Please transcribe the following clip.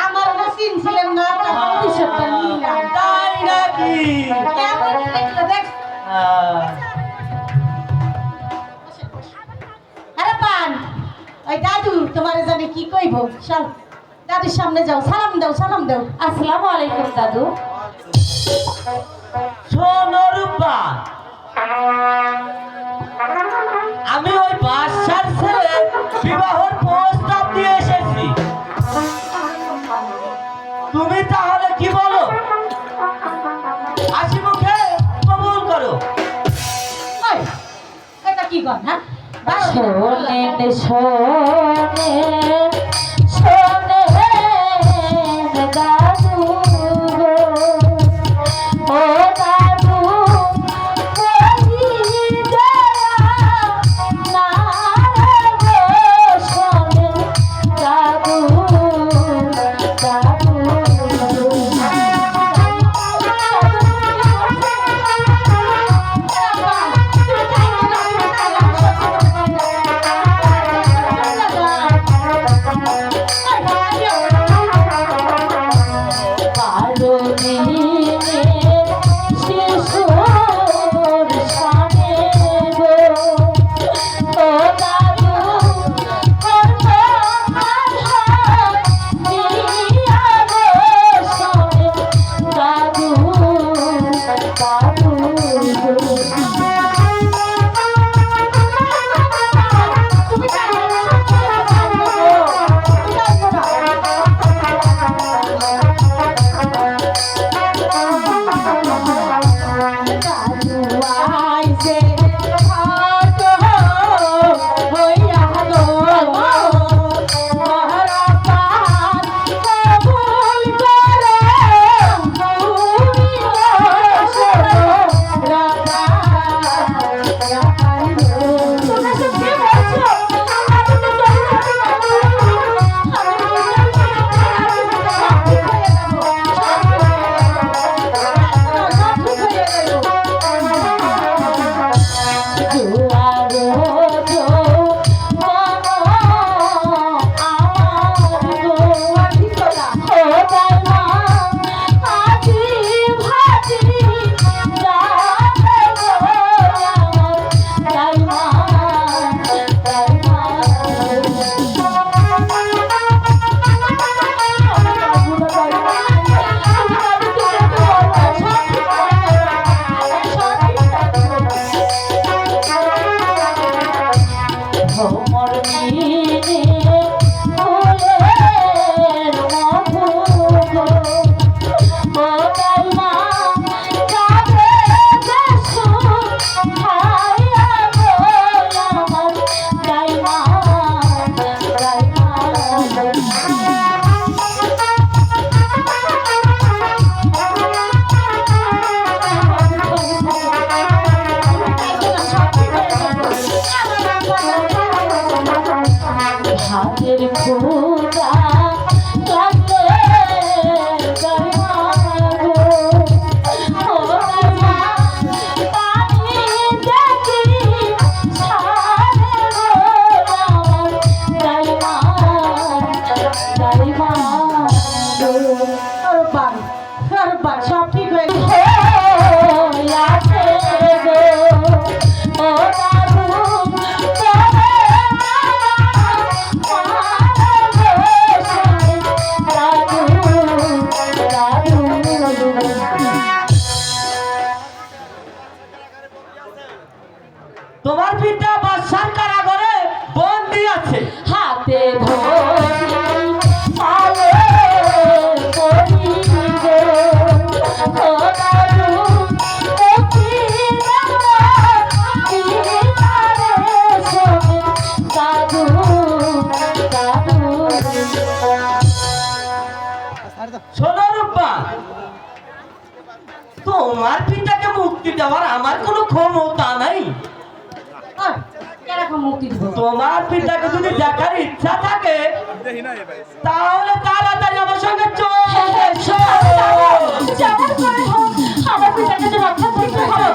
আমার সিন ছিলেন না তাই নাকি? আরে পান ওই দাদু তোমার জানে কি কইব চল দাদুর সামনে যাও, সালাম দাও, সালাম দাও। আসসালামু আলাইকুম দাদু। শোনো রূপা, আমি ওই বাদশার ছেলে বিবাহের প্রস্তাব দিয়ে এসেছি। তুমি তাহলে কি বলো? হাসি মুখে কবুল করো। ওই এটা কি গন? হ্যাঁ শোনে শোনে শোনে দাদু গো, ও দাদু কহি দয়া না গো, শোনে দাদু দাদু হাতের খুদা লাগলে গরমাগো, ও মা পানি দেখি ছাড়ে গো আমার গাইমা গাইমা গো। আরে পান আরে পান সব ঠিক হয়ে গেছে। আছে গো, ও দাদু তোমার পিতা বাদশার কারাগারে বন্দী আছে। হাতে ধরি আলো করি গো, ও দাদু কি দাদু দাদু। শোনো রূপা, তোমার পিতাকে মুক্তি দেওয়ার আমার কোনো ক্ষমতা নাই। কেরকম মুক্তি দিব? তোমার পিতাকে যদি দেখার ইচ্ছা থাকে তাহলে তাড়াতাড়ি আমার সঙ্গে চলে এসো। আমার পিতাকে রক্ষা করতে হবে।